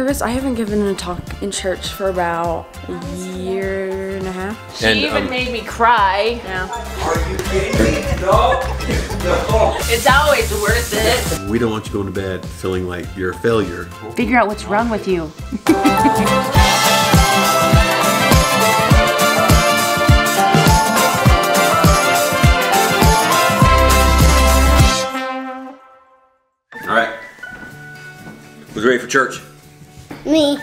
nervous. I haven't given a talk in church for about a year and a half. She even made me cry. Yeah. Are you kidding me? No. No. It's always worth it. We don't want you going to bed feeling like you're a failure. Figure out what's wrong with you. All right. Who's ready for church? Me.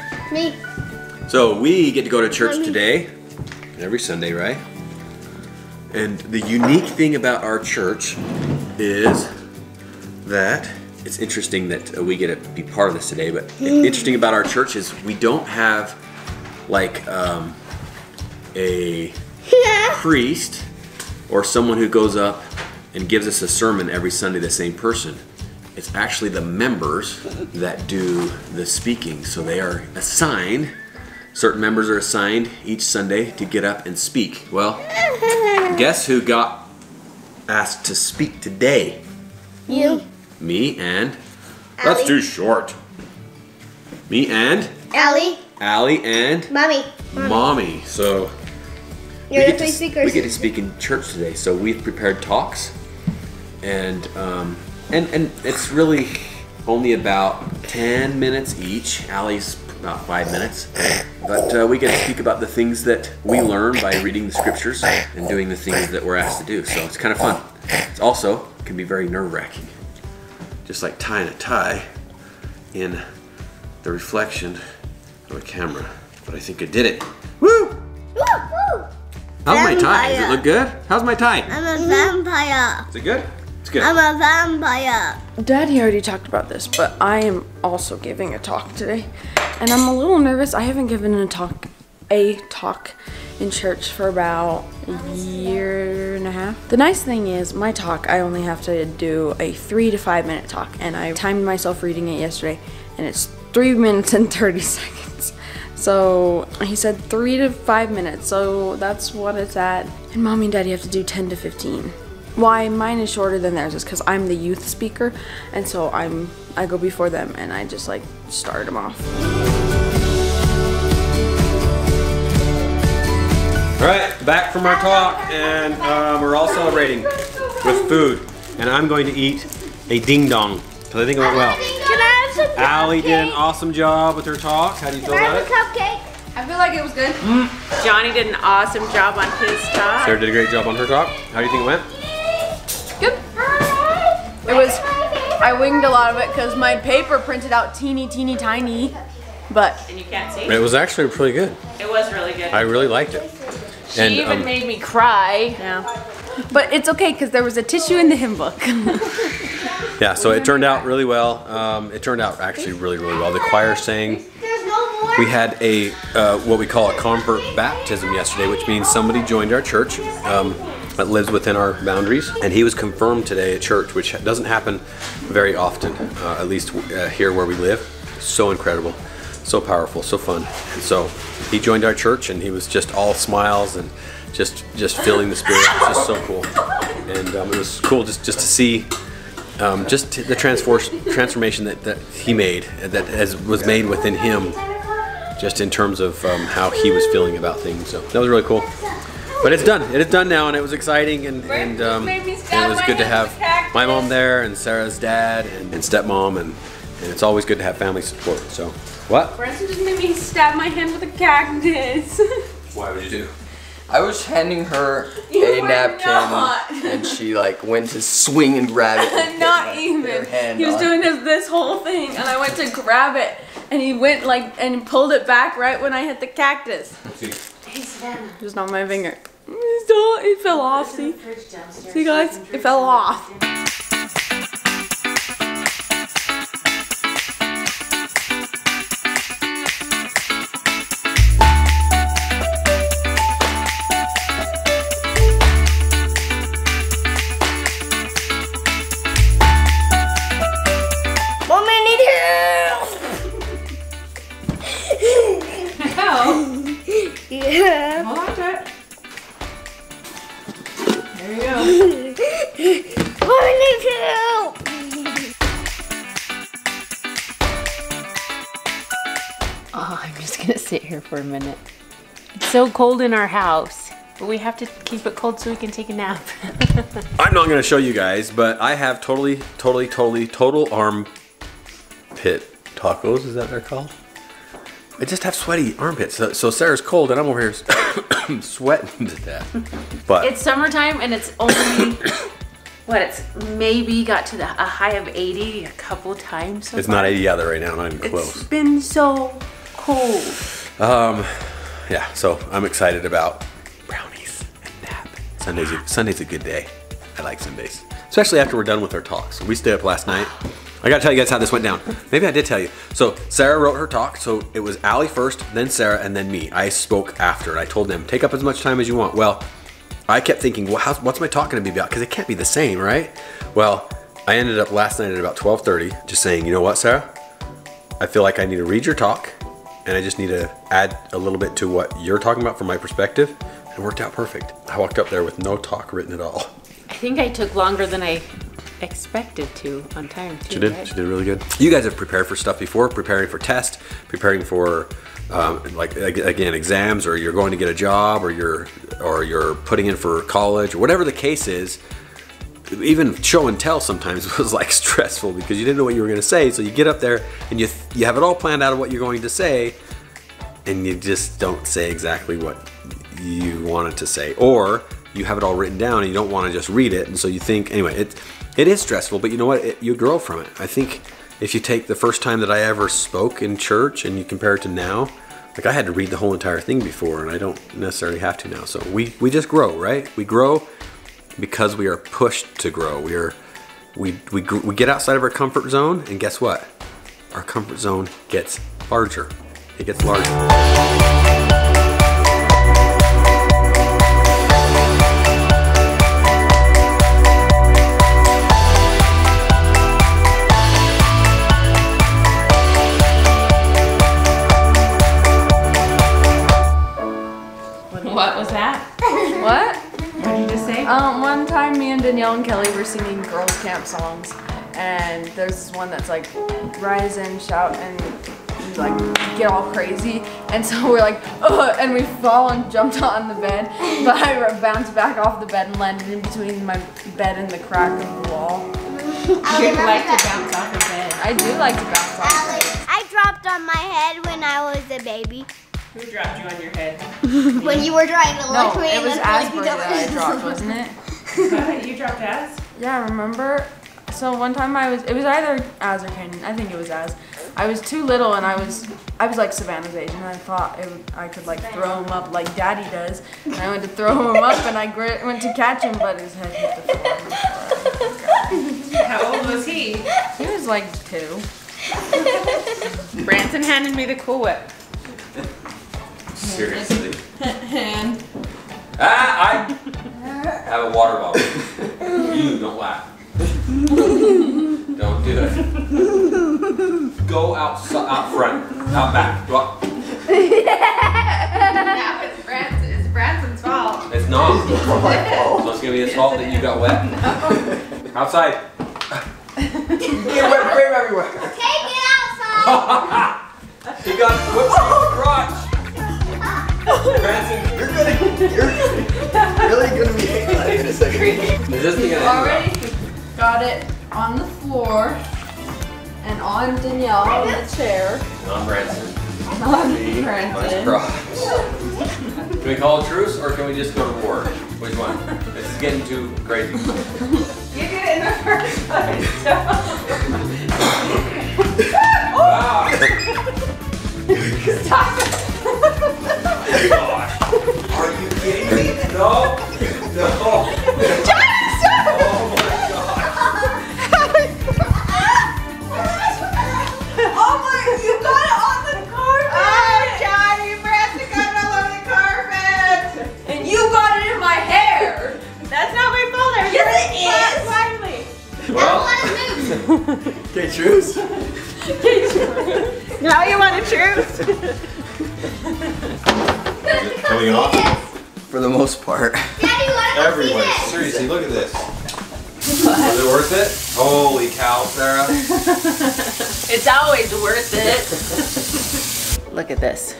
So we get to go to church today, every Sunday, right? And the unique thing about our church is that it's interesting that we get to be part of this today, but interesting about our church is we don't have like a priest or someone who goes up and gives us a sermon every Sunday, the same person. It's actually the members that do the speaking. So they are assigned, certain members are assigned each Sunday to get up and speak. Well, guess who got asked to speak today? You. Me and, that's too short. Me and? Allie and? Mommy. So You're the three speakers. we get to speak in church today. So we've prepared talks and it's really only about 10 minutes each. Allie's about 5 minutes. But we get to speak about the things that we learn by reading the scriptures and doing the things that we're asked to do. So it's kind of fun. It's also can be very nerve-wracking. Just like tying a tie in the reflection of a camera. But I think I did it. Woo! How's my tie? Does it look good? How's my tie? I'm a vampire. Is it good? It's good. I'm a vampire. Daddy already talked about this, but I am also giving a talk today. And I'm a little nervous. I haven't given a talk in church for about a year and a half. The nice thing is my talk, I only have to do a 3 to 5 minute talk, and I timed myself reading it yesterday, and it's 3 minutes and 30 seconds. So he said 3 to 5 minutes, so that's what it's at. And Mommy and Daddy have to do 10 to 15. Why mine is shorter than theirs is because I'm the youth speaker, and so I go before them and I just like start them off. All right, back from our talk, and we're all celebrating with food. And I'm going to eat a ding dong because I think it went well. Can I have some Allie did an awesome job with her talk. How do you feel about it? cupcake? I feel like it was good. Johnny did an awesome job on his talk. Sarah did a great job on her talk. How do you think it went? Good. I winged a lot of it because my paper printed out teeny tiny, but And you can't see? It was actually pretty good. It was really good. I really liked it. She even made me cry. yeah. But it's okay because there was a tissue in the hymn book. Yeah, so it turned out really well. It turned out actually really well. The choir sang. There's no more. We had a what we call a convert baptism yesterday, which means somebody joined our church that lives within our boundaries, and he was confirmed today at church, which doesn't happen very often, at least here where we live. So incredible, so powerful, so fun. And so he joined our church, and he was just all smiles and just feeling the Spirit. It was just so cool, and it was cool just to see. Just the transformation that he made, that was made within him, just in terms of how he was feeling about things. So that was really cool. But it's done. It is done now, and it was exciting, and it was good to have my mom there, and Sarah's dad, and stepmom, and it's always good to have family support. So what? Branson just made me stab my hand with a cactus. Why would you do? I was handing her a napkin and she like went to swing and grab it. And Not get even. her hand He was on. doing this whole thing, and I went to grab it, and he went like and pulled it back right when I hit the cactus. Just not my finger. It fell off. See guys, it fell off. Mom, I need help. Yeah. Hold on to it. There you go. Mom, I Oh, I'm just gonna sit here for a minute. It's so cold in our house, but we have to keep it cold so we can take a nap. I'm not going to show you guys, but I have total armpit tacos. Is that what they're called? I just have sweaty armpits. So Sarah's cold and I'm over here sweating to death. But It's summertime and it's only, what, it's maybe got to a high of 80 a couple times so it's far. not 80 out there right now, not even close. It's been so cold. Yeah, so I'm excited about brownies and nap. Sunday's a good day. I like Sundays, especially after we're done with our talks. We stayed up last night. I gotta tell you guys how this went down. Maybe I did tell you. So Sarah wrote her talk. So it was Allie first, then Sarah, and then me. I spoke after, and I told them, take up as much time as you want. Well, I kept thinking, well, what's my talk gonna be about? Because it can't be the same, right? Well, I ended up last night at about 12:30 just saying, you know what, Sarah? I feel like I need to read your talk, and I just need to add a little bit to what you're talking about from my perspective. It worked out perfect. I walked up there with no talk written at all. I think I took longer than I expected to on time too. She did. Right? She did really good. You guys have prepared for stuff before, preparing for tests, preparing for like again exams, or you're going to get a job, or you're putting in for college, or whatever the case is. Even show and tell sometimes was like stressful because you didn't know what you were going to say. So you get up there and you have it all planned out of what you're going to say, and you just don't say exactly what you wanted to say, or you have it all written down and you don't want to just read it, and so you think anyway. It is stressful, but you know what? You grow from it. I think if you take the first time that I ever spoke in church and you compare it to now, like I had to read the whole entire thing before, and I don't necessarily have to now. So we just grow, right? We grow because we are pushed to grow. We get outside of our comfort zone, and guess what? Our comfort zone gets larger. It gets larger. What was that? What? What did you just say? One time me and Danielle and Kelly were singing girls camp songs, and there's this one that's like rise and shout and like get all crazy, and so we're like, ugh, and we fall and jumped on the bed, but I bounced back off the bed and landed in between my bed and the crack of the wall. You like to bounce off the bed. I do like to bounce off. Alex, I dropped on my head when I was a baby. Who dropped you on your head? When you were trying to No, look me it and was then Asbury that I dropped, wasn't it? You dropped Az? Yeah, remember? So one time it was either Az or Kanan. I think it was Az. I was too little, and I was like Savannah's age, and I thought I could like throw him up like Daddy does. And I went to throw him up, and I went to catch him, but his head hit the floor. How old was he? He was like 2. Branson handed me the Cool Whip. Seriously. I have a water bottle. You don't laugh. Don't do that. Go out front, out back. Go out. Now it's Branson's fault. It's not. So it's gonna be his fault that you got wet. No. Outside. Get wet cream everywhere. Take it outside. He got whipped cream in the crotch. Branson, You're really gonna be hating on it in a second. is this thing gonna end? Already got it on the floor, and on Danielle on the chair. On Branson. On Me, on his Branson. crotch. Can we call a truce, or can we just go to war? Which one? This is getting too crazy. You did it in the first place. Wow. Stop. Are you kidding me? No. No. Oh my God. Oh my! You got it on the carpet. Oh, Johnny, Branson got it all over the carpet. And you got it in my hair. That's not my fault. I was Yes, it is. finally. Okay, truce. Now you want to choose? Is it coming off? For the most part. Daddy, what about Everywhere. this? Seriously, look at this. Was it worth it? Holy cow, Sarah. It's always worth it. Look at this.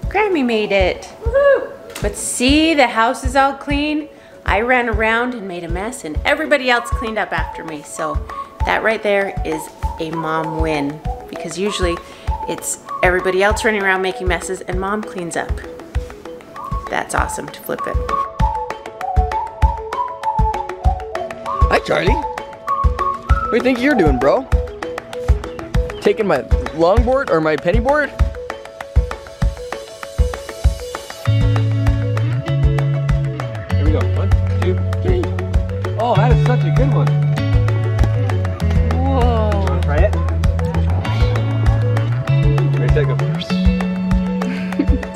Grammy made it. Woohoo! But see, the house is all clean. I ran around and made a mess and everybody else cleaned up after me. So that right there is a mom win, because usually it's everybody else running around making messes and mom cleans up. That's awesome to flip it. Hi, Charlie. What do you think you're doing, bro? Taking my longboard or my penny board? Here we go. 1, 2, 3. Oh, that is such a good one. Whoa. You want to try it? Ready, take it.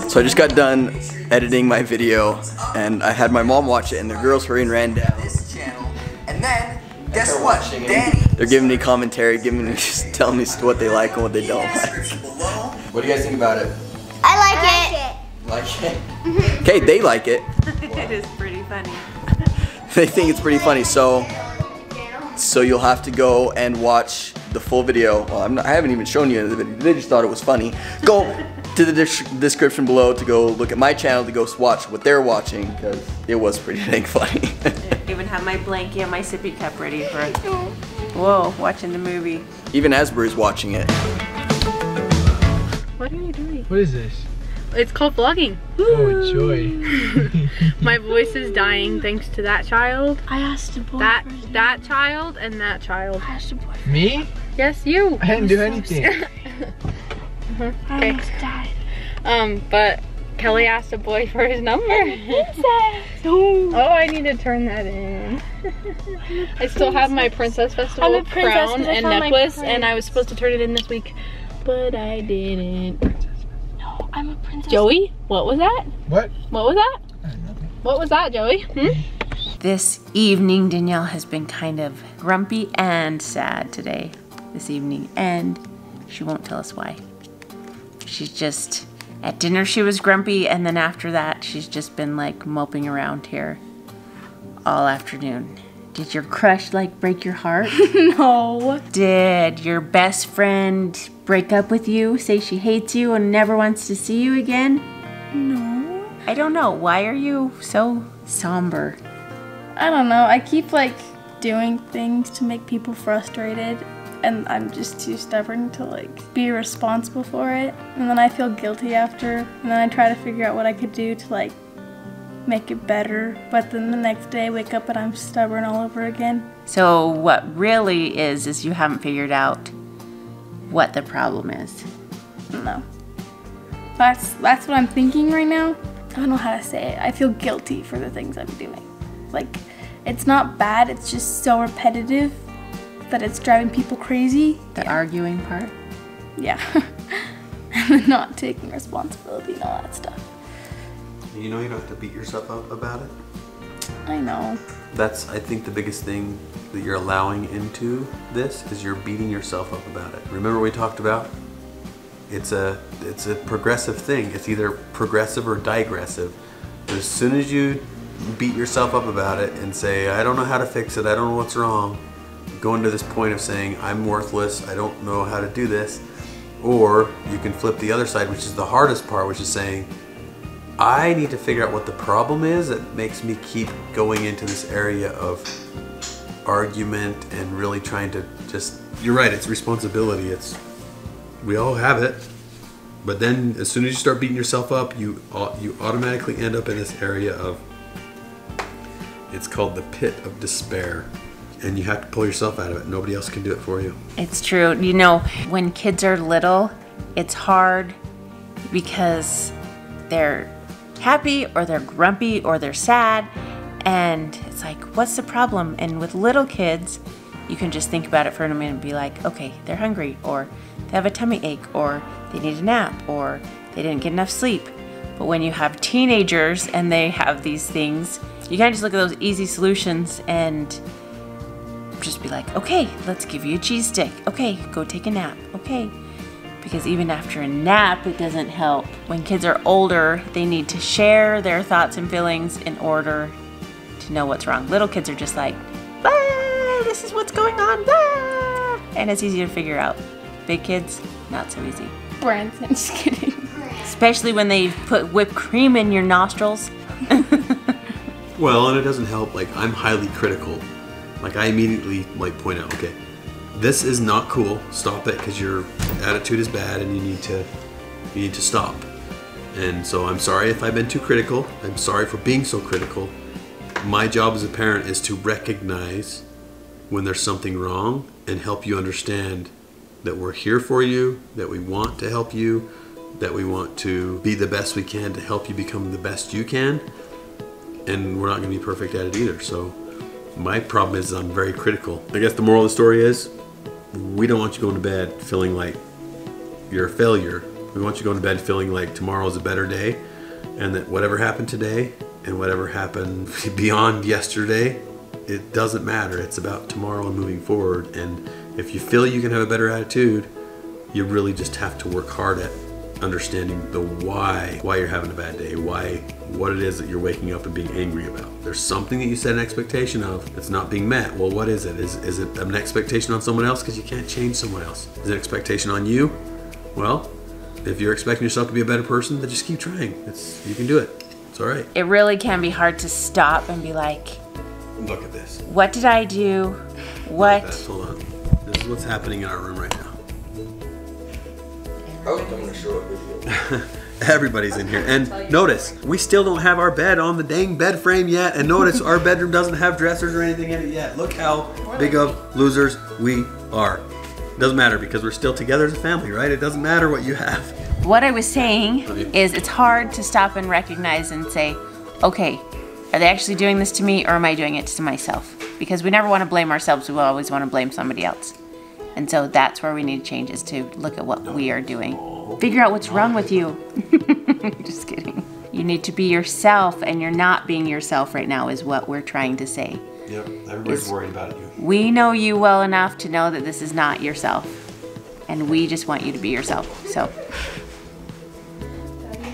So I just got done editing my video, and I had my mom watch it, and the girls hurried and ran down this channel, and then guess what? Danny. They're giving me commentary, just telling me what they like and what they don't like. What do you guys think about it? I like it. Like it? Okay, they like it. It is pretty funny. They think it's pretty funny, so you'll have to go and watch the full video. Well, I haven't even shown you the video. They just thought it was funny. Go to the description below to go look at my channel to go watch what they're watching, because it was pretty dang funny. I even have my blankie and my sippy cup ready for it. Whoa, watching the movie. Even Asbury's watching it. What are you doing? What is this? It's called vlogging. Oh, joy. My voice is dying thanks to that child. I asked a boy. That child and that child. I asked a boy. Me? Yes, you. I didn't do anything. Okay. I almost died. But Kelly asked a boy for his number. Oh, I need to turn that in. I still have my Princess Festival crown and necklace, and I was supposed to turn it in this week, but I didn't. No, I'm a princess. Joey, what was that? What? What was that? Nothing. What was that, Joey? This evening, Danielle has been kind of grumpy and sad today, this evening, and she won't tell us why. She's just, at dinner she was grumpy, and then after that she's just been like moping around here all afternoon. Did your crush like break your heart? No. Did your best friend break up with you, say she hates you and never wants to see you again? No. I don't know, why are you so somber? I don't know. I keep like doing things to make people frustrated, and I'm just too stubborn to like be responsible for it. And then I feel guilty after, and then I try to figure out what I could do to like make it better. But then the next day I wake up and I'm stubborn all over again. So what really is you haven't figured out what the problem is. No. That's what I'm thinking right now. I don't know how to say it. I feel guilty for the things I'm doing. Like, it's not bad, it's just so repetitive that it's driving people crazy. The arguing part? Yeah. And then not taking responsibility and all that stuff. You know you don't have to beat yourself up about it. I know. That's, I think, the biggest thing that you're allowing into this is you're beating yourself up about it. Remember we talked about? It's a progressive thing. It's either progressive or digressive. But as soon as you beat yourself up about it and say, I don't know how to fix it, I don't know what's wrong, going to this point of saying, I'm worthless, I don't know how to do this. Or you can flip the other side, which is the hardest part, which is saying, I need to figure out what the problem is that makes me keep going into this area of argument and really trying to just, you're right, it's responsibility. We all have it. But then as soon as you start beating yourself up, you automatically end up in this area of, it's called the pit of despair. And you have to pull yourself out of it. Nobody else can do it for you. It's true. You know, when kids are little, it's hard because they're happy or they're grumpy or they're sad. And it's like, what's the problem? And with little kids, you can just think about it for a minute and be like, okay, they're hungry, or they have a tummy ache, or they need a nap, or they didn't get enough sleep. But when you have teenagers and they have these things, you kind of just look at those easy solutions and just be like, okay, let's give you a cheese stick. Okay, go take a nap. Okay. Because even after a nap, it doesn't help. When kids are older, they need to share their thoughts and feelings in order to know what's wrong. Little kids are just like, ah, this is what's going on, ah, and it's easy to figure out. Big kids, not so easy. Branson, just kidding. Especially when they put whipped cream in your nostrils. Well, and it doesn't help, like, I'm highly critical. Like, I immediately, like, point out, okay, this is not cool, stop it, because your attitude is bad and you need to stop. And so I'm sorry if I've been too critical, I'm sorry for being so critical. My job as a parent is to recognize when there's something wrong and help you understand that we're here for you, that we want to help you, that we want to be the best we can to help you become the best you can. And we're not going to be perfect at it either. So my problem is I'm very critical. I guess the moral of the story is we don't want you going to bed feeling like you're a failure. We want you going to bed feeling like tomorrow's a better day, and that whatever happened today and whatever happened beyond yesterday, it doesn't matter. It's about tomorrow and moving forward. And if you feel you can have a better attitude, you really just have to work hard at understanding the why you're having a bad day, what it is that you're waking up and being angry about. There's something that you set an expectation of that's not being met. Well, what is it? Is it an expectation on someone else? Because you can't change someone else. Is it an expectation on you? Well, if you're expecting yourself to be a better person, then just keep trying. You can do it. It's all right. It really can be hard to stop and be like, look at this. What did I do? What? Hold on. This is what's happening in our room right now. I'm gonna show a video. Everybody's in here. And notice, we still don't have our bed on the dang bed frame yet. And notice, our bedroom doesn't have dressers or anything in it yet. Look how big of losers we are. Doesn't matter because we're still together as a family, right? It doesn't matter what you have. What I was saying is it's hard to stop and recognize and say, okay, are they actually doing this to me or am I doing it to myself? Because we never want to blame ourselves. We always want to blame somebody else. And so that's where we need to change, is to look at what we are doing. Figure out what's wrong with you. Just kidding. You need to be yourself, and you're not being yourself right now is what we're trying to say. Yep, everybody's worried about you. We know you well enough to know that this is not yourself. And we just want you to be yourself. So,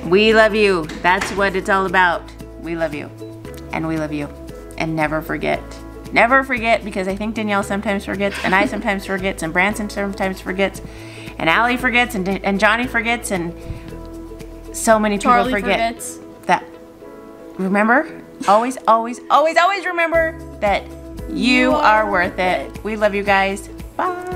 we love you. That's what it's all about. We love you. And we love you. And never forget. Never forget, because I think Danielle sometimes forgets, and I sometimes forgets, and Branson sometimes forgets, and Allie forgets, and Johnny forgets, and so many people Charlie forget. forgets. That. Remember? Always, always, always, always remember that you are worth it. We love you guys. Bye.